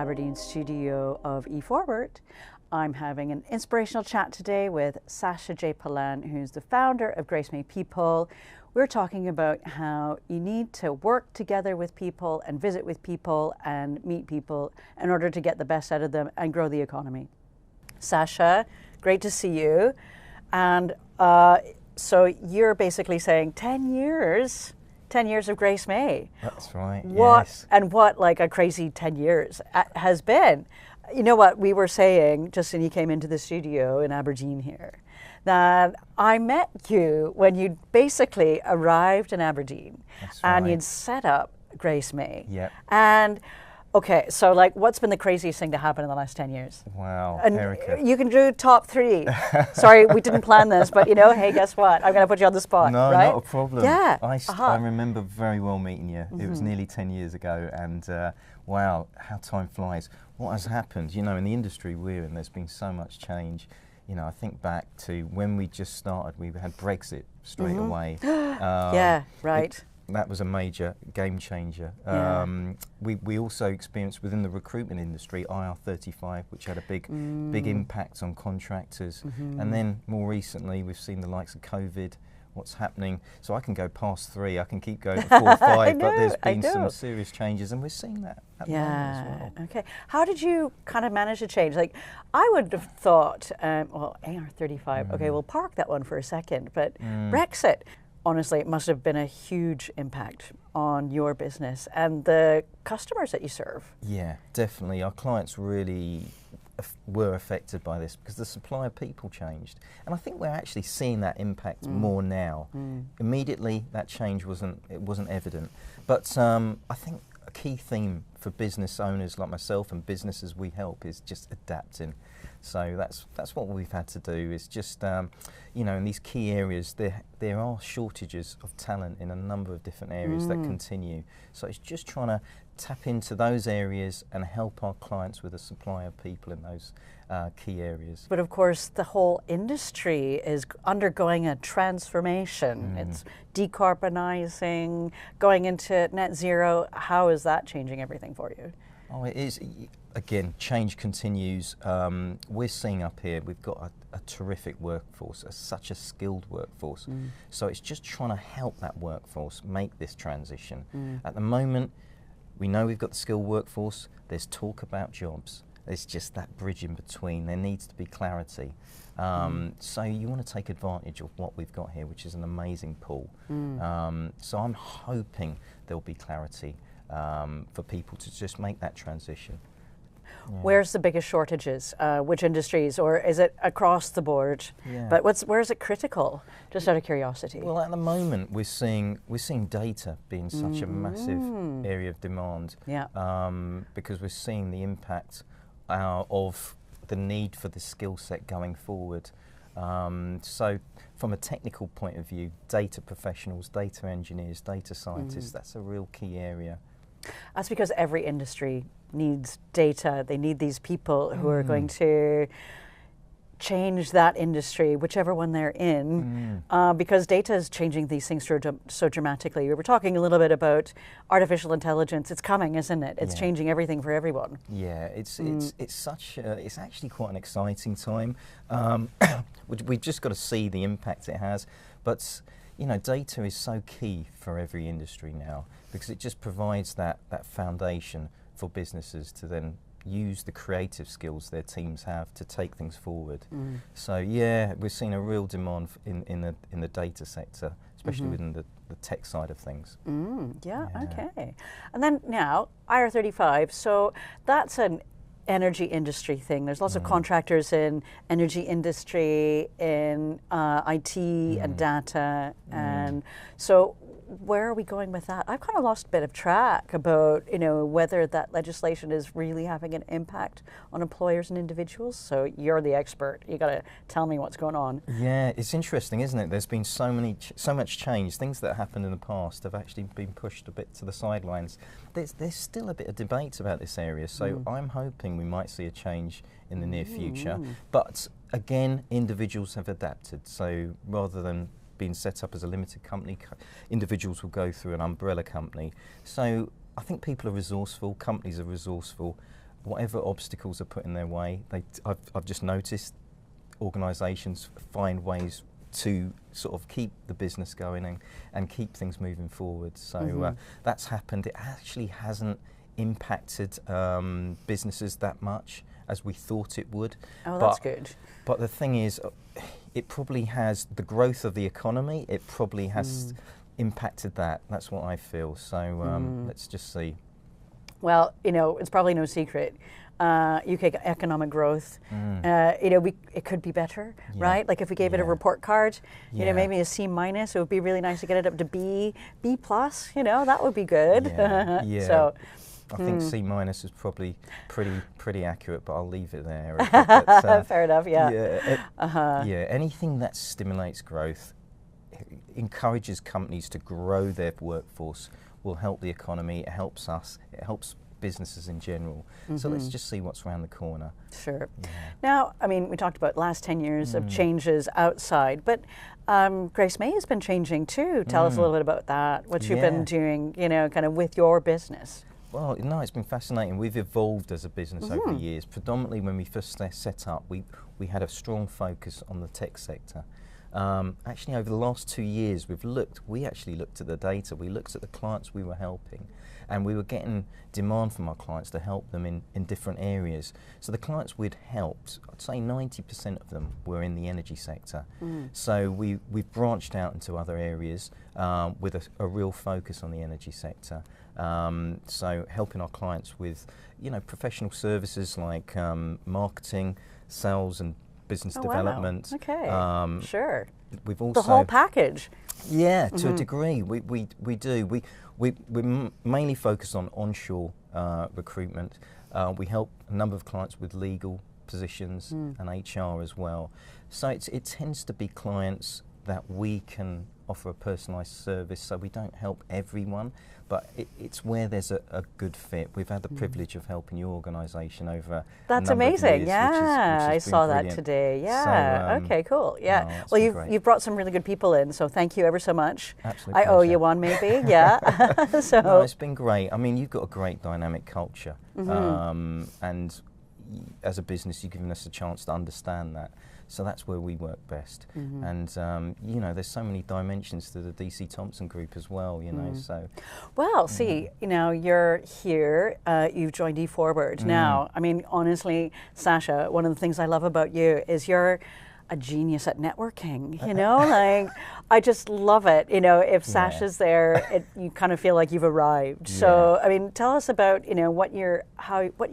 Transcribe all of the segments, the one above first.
Aberdeen studio of E-FWD. I'm having an inspirational chat today with Sasha Jaypalan, who's the founder of Grace May People. We're talking about how you need to work together with people and visit with people and meet people in order to get the best out of them and grow the economy. Sasha, great to see you. And so you're basically saying 10 years of Grace May. That's right, yes. And what like a crazy 10 years has been. You know what we were saying just when you came into the studio in Aberdeen here, that I met you when you basically arrived in Aberdeen. That's right. And you'd set up Grace May. Yep. And okay, so like what's been the craziest thing to happen in the last 10 years? Wow, And Erikka. you can do top 3. Sorry, we didn't plan this, but you know, hey, guess what? I'm going to put you on the spot, No, right? not a problem. Yeah. I remember very well meeting you. It was nearly 10 years ago, and wow, how time flies. What has happened? You know, in the industry we're in, there's been so much change. You know, I think back to when we just started, we had Brexit straight away. Yeah, right. That was a major game changer. Yeah. We also experienced within the recruitment industry IR35, which had a big impact on contractors. And then more recently, we've seen the likes of COVID, what's happening. So I can go past 3, I can keep going to 4 or 5, but there's been some serious changes, and we're seeing that at the moment as well. Okay. How did you kind of manage to change? Like, I would have thought, well, IR35, okay, we'll park that one for a second, but Brexit, honestly, it must have been a huge impact on your business and the customers that you serve. Yeah, definitely. Our clients really were affected by this because the supply of people changed. And I think we're actually seeing that impact more now. Immediately, that change wasn't evident. But I think a key theme for business owners like myself and businesses we help is just adapting. So that's what we've had to do, is just, you know, in these key areas, there are shortages of talent in a number of different areas that continue. So it's just trying to tap into those areas and help our clients with a supply of people in those key areas. But of course, the whole industry is undergoing a transformation. It's decarbonizing, going into net zero. How is that changing everything for you? Oh, it is. Again, change continues. We're seeing up here, we've got a terrific workforce, such a skilled workforce. So it's just trying to help that workforce make this transition. At the moment, we know we've got the skilled workforce. There's talk about jobs. There's just that bridge in between. There needs to be clarity. So you want to take advantage of what we've got here, which is an amazing pool. So I'm hoping there'll be clarity for people to just make that transition. Yeah. Where's the biggest shortages? Which industries, or is it across the board? Yeah. But where is it critical? Just out of curiosity. Well, at the moment we're seeing data being such a massive area of demand. Yeah. Because we're seeing the impact of the need for the skill set going forward. So from a technical point of view, data professionals, data engineers, data scientists, that's a real key area. That's because every industry needs data. They need these people who are going to change that industry, whichever one they're in, because data is changing these things so dramatically. We were talking a little bit about artificial intelligence. It's coming, isn't it? It's changing everything for everyone. Yeah, it's actually quite an exciting time. We've just got to see the impact it has, but you know, data is so key for every industry now because it just provides that foundation for businesses to then use the creative skills their teams have to take things forward. So yeah, we're seeing a real demand in the data sector, especially within the tech side of things. Yeah, okay. And then now, IR35, so that's an energy industry thing. There's lots of contractors in energy industry, in IT and data, and so where are we going with that? I've kind of lost a bit of track about, you know, whether that legislation is really having an impact on employers and individuals. So you're the expert. You got to tell me what's going on. Yeah, it's interesting, isn't it? There's been so much change. Things that happened in the past have actually been pushed a bit to the sidelines. There's still a bit of debate about this area. So I'm hoping we might see a change in the near future. But again, individuals have adapted. So rather than being set up as a limited company, individuals will go through an umbrella company. So I think people are resourceful, companies are resourceful. whatever obstacles are put in their way, I've just noticed organisations find ways to sort of keep the business going and keep things moving forward. So that's happened. It actually hasn't impacted businesses that much as we thought it would. Oh, that's good. But the thing is, it probably has the growth of the economy. It probably has impacted that. That's what I feel. So let's just see. Well, you know, it's probably no secret. UK economic growth, you know, it could be better, right? Like if we gave it a report card, you know, maybe a C-, it would be really nice to get it up to B+, you know, that would be good. So, I think C- is probably pretty accurate, but I'll leave it there. But, fair enough, anything that stimulates growth, encourages companies to grow their workforce, will help the economy, it helps us, it helps businesses in general. So let's just see what's around the corner. Sure. Now, I mean, we talked about last 10 years of changes outside, but Grace May has been changing too. Tell us a little bit about that, what you've been doing, you know, kind of with your business. Well, no, it's been fascinating. We've evolved as a business over the years. Predominantly when we first set up, we had a strong focus on the tech sector. Actually, over the last 2 years, we actually looked at the data, we looked at the clients we were helping, and we were getting demand from our clients to help them in different areas. So the clients we'd helped, I'd say 90% of them were in the energy sector. So we've branched out into other areas with a real focus on the energy sector. So helping our clients with, you know, professional services like marketing, sales and business development. Wow. Okay, sure. We've also the whole package. Yeah, to a degree, we do. We're mainly focused on onshore recruitment. We help a number of clients with legal positions and HR as well. So it tends to be clients that we can offer a personalised service. So we don't help everyone, but it's where there's a good fit. We've had the privilege of helping your organisation over. That's a number amazing. Of years, Yeah, which I has saw been that brilliant. today. Yeah. So, okay. Cool. Yeah. no, Well, you've brought some really good people in, so thank you ever so much. Absolute I owe pleasure. you one, maybe. Yeah. So. No, it's been great. I mean, you've got a great dynamic culture, and as a business, you've given us a chance to understand that. So that's where we work best. And, you know, there's so many dimensions to the DC Thompson Group as well, you know, so. Well, see, you know, you're here, you've joined E-FWD. Now, I mean, honestly, Sasha, one of the things I love about you is you're a genius at networking, you know, like, I just love it. You know, if Sasha's there, you kind of feel like you've arrived. So, I mean, tell us about, you know, what you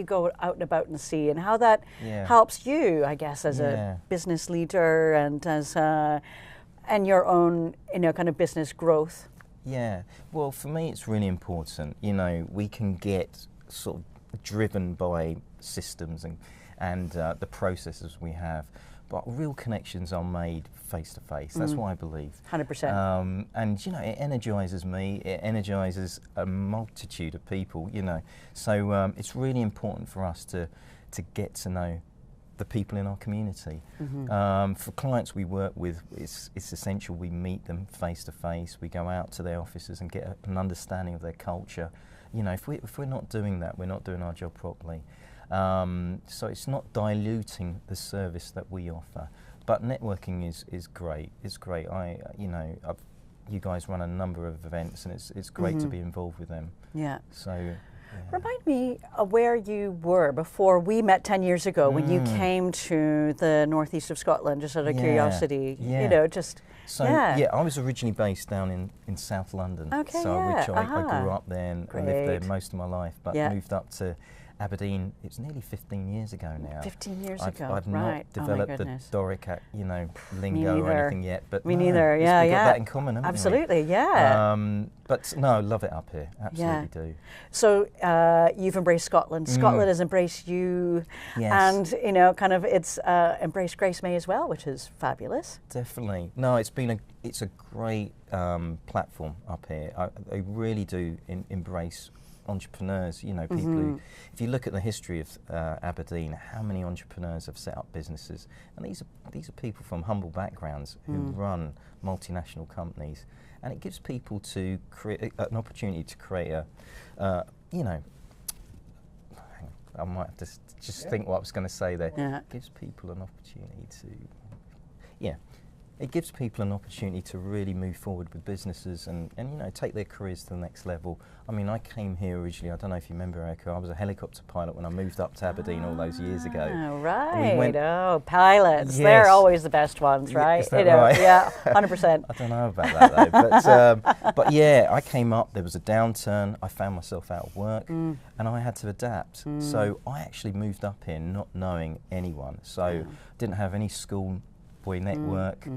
go out and about and see, and how that helps you, I guess, as a business leader and as and your own, you know, kind of business growth. Yeah, well, for me, it's really important. You know, we can get sort of driven by systems and the processes we have. But real connections are made face to face. That's what I believe. 100%. And you know, it energizes me. It energizes a multitude of people. You know, so it's really important for us to get to know the people in our community. For clients we work with, it's essential we meet them face to face. We go out to their offices and get an understanding of their culture. You know, if we're not doing that, we're not doing our job properly. So it's not diluting the service that we offer, but networking is great. It's great. You guys run a number of events, and it's great to be involved with them. Yeah. So. Yeah. Remind me of where you were before we met 10 years ago when you came to the northeast of Scotland, just out of curiosity. Yeah. You know, just. So I was originally based down in South London. Okay, which I grew up there and I lived there most of my life, but moved up to Aberdeen. It's nearly 15 years ago now. 15 years ago, I've right. not developed the Doric, you know, lingo or anything yet. But me neither. Yeah, we've got that in common, haven't absolutely, we? Yeah. But no, I love it up here. Absolutely do. So you've embraced Scotland. Scotland has embraced you, and you know, kind of it's embraced Grace May as well, which is fabulous. Definitely. No, it's a great platform up here. They really do embrace entrepreneurs, you know, people who, if you look at the history of Aberdeen, how many entrepreneurs have set up businesses, and these are people from humble backgrounds who run multinational companies, and it gives people to create an opportunity to create I might have to just think what I was going to say there. Yeah. It gives people an opportunity to, it gives people an opportunity to really move forward with businesses and take their careers to the next level. I mean, I came here originally, I don't know if you remember, Erikka, I was a helicopter pilot when I moved up to Aberdeen all those years ago. Oh, right. Pilots. Yes. They're always the best ones, right? Is that right? Yeah, 100%. I don't know about that though. But yeah, I came up, there was a downturn, I found myself out of work and I had to adapt. So I actually moved up here not knowing anyone. So didn't have any school network,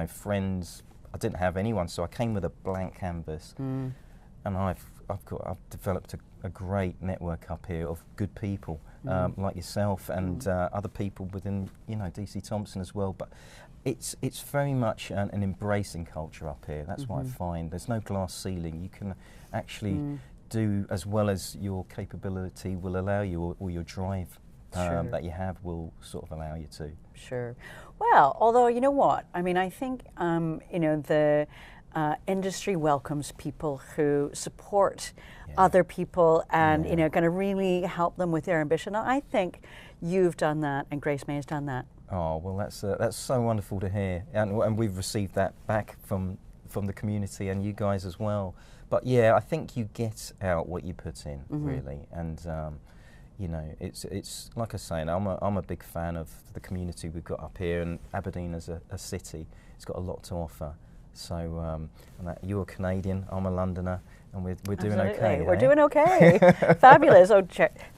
friends. I didn't have anyone, so I came with a blank canvas, and I've developed a great network up here of good people like yourself and other people within DC Thompson as well. But it's very much an embracing culture up here. That's what I find. There's no glass ceiling. You can actually do as well as your capability will allow you, or your drive that you have will sort of allow you to. Sure. Well, although, you know what? I mean, I think, the industry welcomes people who support other people and, going to really help them with their ambition. I think you've done that and Grace May has done that. Oh, well, that's so wonderful to hear. And we've received that back from the community and you guys as well. But yeah, I think you get out what you put in, really. And, it's like I say, I'm a big fan of the community we've got up here, and Aberdeen as a city, it's got a lot to offer. So you're a Canadian, I'm a Londoner, and we're doing okay. We're doing okay. Fabulous.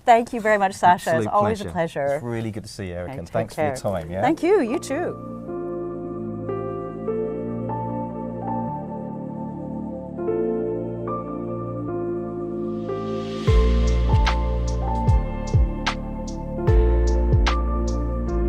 Thank you very much, Sasha. Absolute it's always pleasure. a pleasure. It's really good to see you, Erikka, and thanks for your time. Yeah. Thank you. You too.